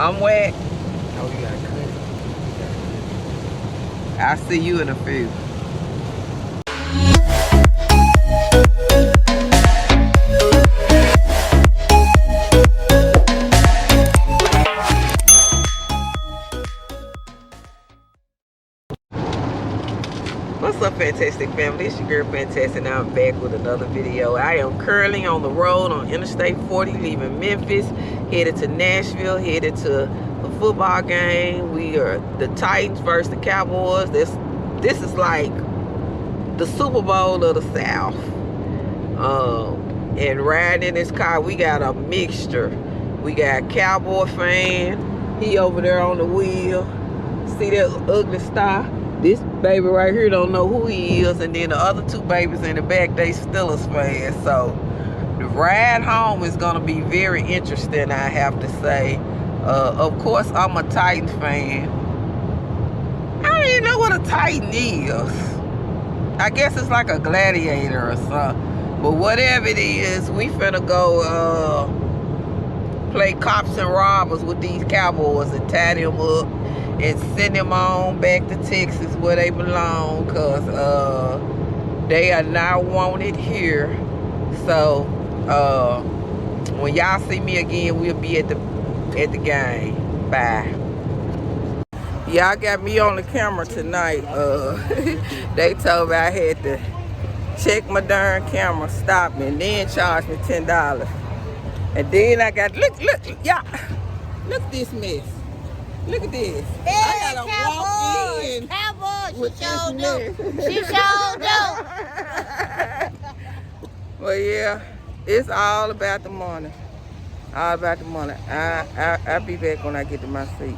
I'm wet. Oh, you gotta cut it. I'll see you in a few. What's up, Fantastic family? It's your girl Fantastic. Now I'm back with another video. I am currently on the road on Interstate 40, leaving Memphis, headed to Nashville, headed to a football game. We are the Titans versus the Cowboys. This is like the Super Bowl of the South. And riding in this car, we got a mixture. We got a Cowboy fan. He over there on the wheel. See that ugly star? This baby right here don't know who he is, and then the other two babies in the back, they Steelers fans. So the ride home is gonna be very interesting, I have to say. Of course, I'm a Titans fan. I don't even know what a Titan is. I guess it's like a gladiator or something. But whatever it is, we finna go play cops and robbers with these Cowboys and tie them up and send them on back to Texas where they belong, because they are not wanted here. So when y'all see me again, we'll be at the game. Bye. Y'all got me on the camera tonight. They told me I had to check my darn camera, stop me, and then charge me $10. And then I got, look, y'all, look at this mess. Look at this. Hey, I gotta walk in. Cowboys, with she showed this up. She showed up. Well, yeah, it's all about the money. All about the money. I'll be back when I get to my seat.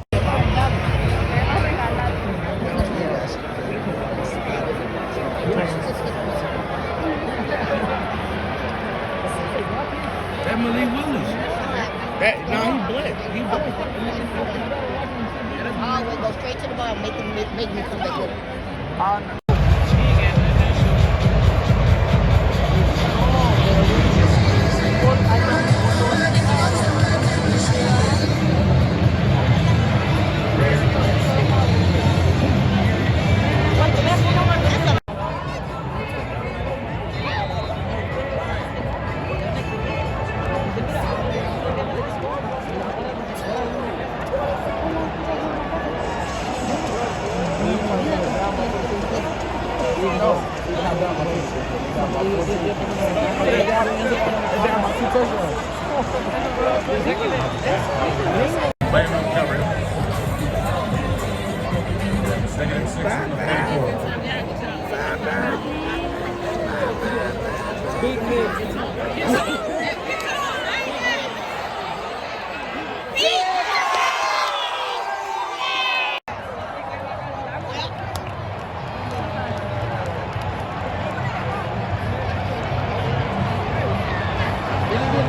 Emily Willis. No, he black. He black. Always go straight to the ball, make me come back with it.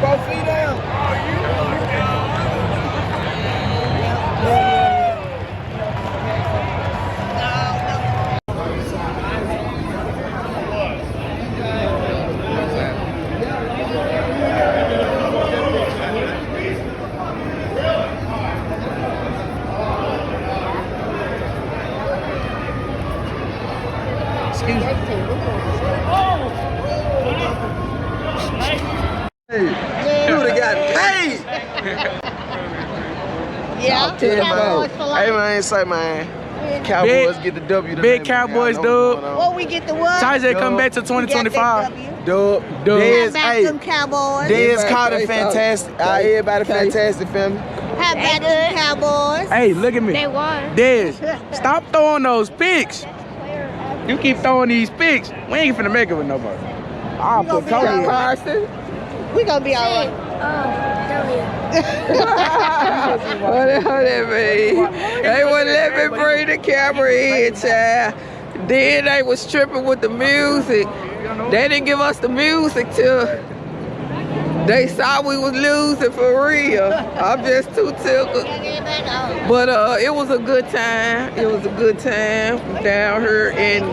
Both feet down. Excuse me. Hey, you would have got paid. Yeah, Hey man, I ain't say man. Cowboys get the W. Big Cowboys, dude. Well, we get the what? Titans come back to 2025. Dub. Have Dez, back hey, them Cowboys. Dez caught it fantastic. Everybody fantastic, family. Have back them Cowboys. Hey, look at me. They won. Dez, stop throwing those picks. You keep throwing these picks. We ain't finna make it with nobody. I'll put Cody in. Carson? We gonna be all right. Whatever that mean. They wouldn't let me bring the camera in, child. Then they was tripping with the music. They didn't give us the music till they saw we was losing for real. I'm just too tickled. But it was a good time. It was a good time down here in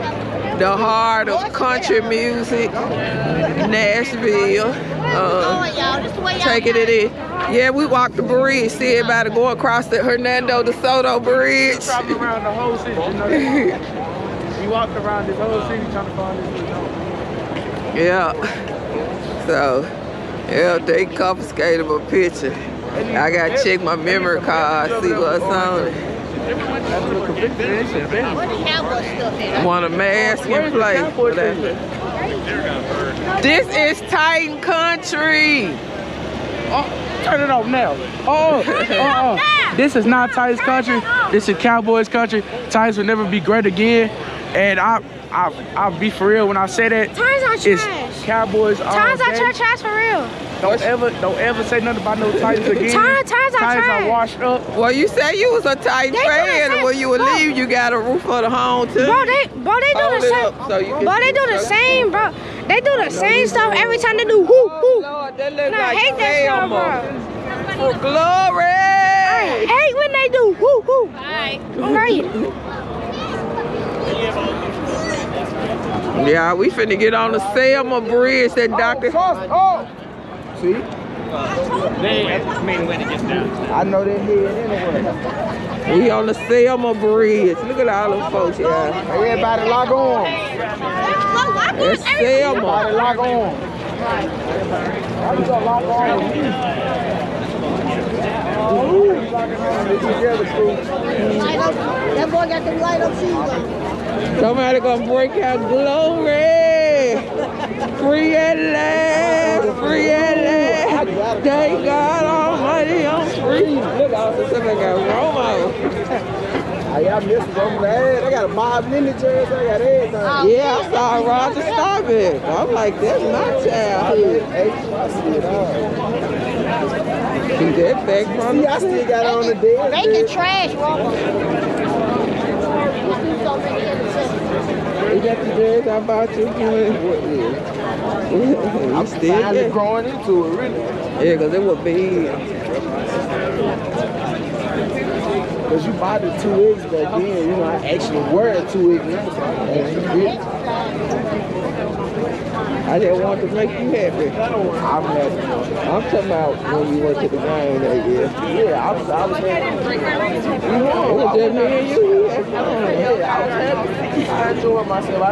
the heart of country music, Nashville. Taking it in. Yeah, we walked the bridge. See everybody go across the Hernando de Soto Bridge. Traveling around the whole city, you know that? We walked around this whole city trying to find this little dog. Yeah. So, yeah, they confiscated my picture. I gotta check my memory card, see what's on it. Want a mask and play. This is Titan country. Oh, turn it off now. This is not Titans country. This is Cowboys country. Titans will never be great again. And I'll be for real when I say that. Titans are It's trash. Cowboys all Titans are day. trash for real. Don't ever say nothing about no Titans again. Titans are Titans trash. are washed up. Well, you say you was a Titan They do the fan, same- and when you would bro. leave, you got a roof for the home too. Bro, they do Hold the it same. up so you can Bro, they do the same, bro. They do the same stuff every time they do whoop Oh, whoop. Lord, that look And I like hate that stuff, bro. For glory. I hate when they do whoop whoop. Right. Yeah, we finna get on the Selma Bridge that Dr. See? They main way to get down. I know they're here anyway. We on the Selma Bridge. Look at all them folks here. Everybody lock on. It's Selma. Everybody lock on. Why you gonna lock on? That boy got them light up shoes on. Somebody gonna break out glory. Free at last. Free at last. Thank God Almighty, I'm free. Look, I was somebody got Romo. Y'all missing over there. They got a Bob Lindy jersey. They got everything. Yeah, I saw Roger stop it. I'm like, that's my childhood. Hey, I see it all. Keep that back from See, I still got on the dead. They can trash Romo. You got the jersey I bought you. I'm still finally there. growing into it, really. Yeah, because it was big. Because you bought the 2X back then, you know, I actually wear a 2X now, so I can actually fit it. I just want to make you happy. I'm happy. I'm talking about when we went to the game that year. Yeah, I was happy. It was just me and you. We had fun. Yeah, I was happy. I enjoyed myself.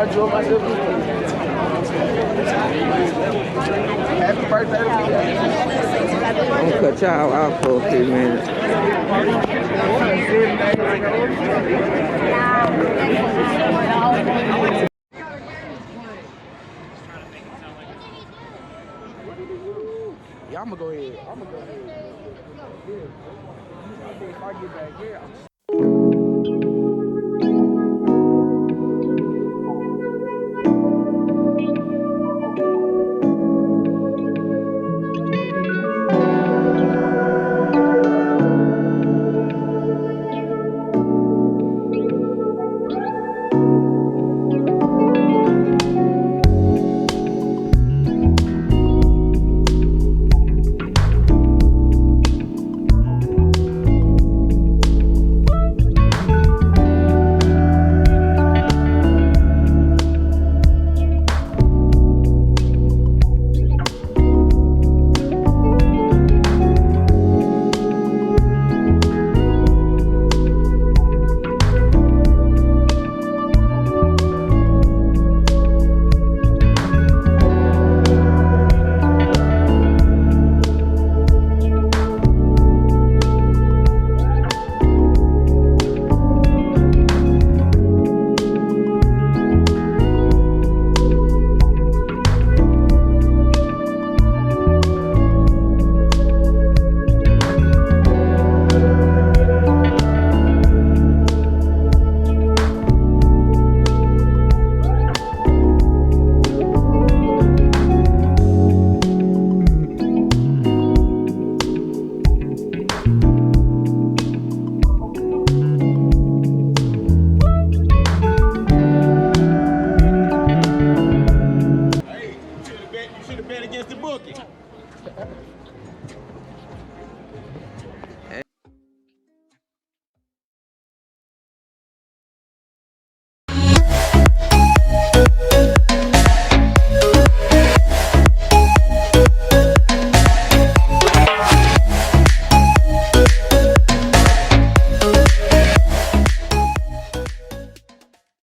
Happy birthday to me. I'm gonna cut y'all out for a few minutes. Yeah, I'm gonna go ahead. If I get back here,